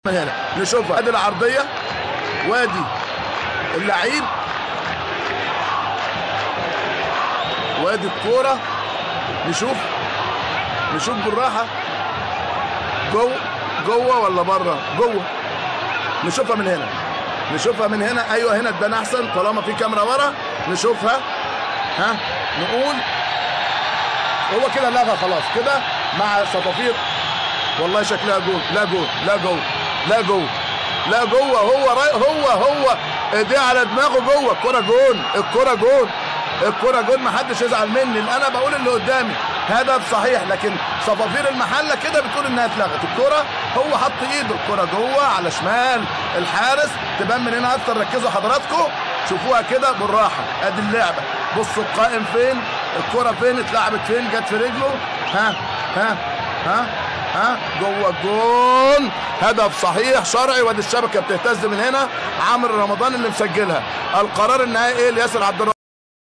من هنا نشوفها، ادي العرضيه وادي اللعيب وادي الكوره. نشوف بالراحه، جوه ولا بره؟ جوه. نشوفها من هنا. ايوه هنا تبان احسن طالما في كاميرا ورا. نشوفها، ها نقول هو كده لغى خلاص كده مع صفافير. والله شكلها جول. لا جوه. هو ايديه على دماغه جوه. الكرة جول. ما حدش يزعل مني، انا بقول اللي قدامي هدف صحيح، لكن صفافير المحله كده بتقول انها اتلغت. الكرة هو حط ايده، الكرة جوه على شمال الحارس. تبان من هنا اكتر. ركزوا حضراتكم، شوفوها كده بالراحه. ادي اللعبه، بصوا القائم فين، الكرة فين، اتلعبت فين، جت في رجله. ها جوه الجول. هدف صحيح شرعي. وادي الشبكه بتهتز من هنا. عمرو رمضان اللي مسجلها. القرار النهائي ايه لياسر عبد الرحمن؟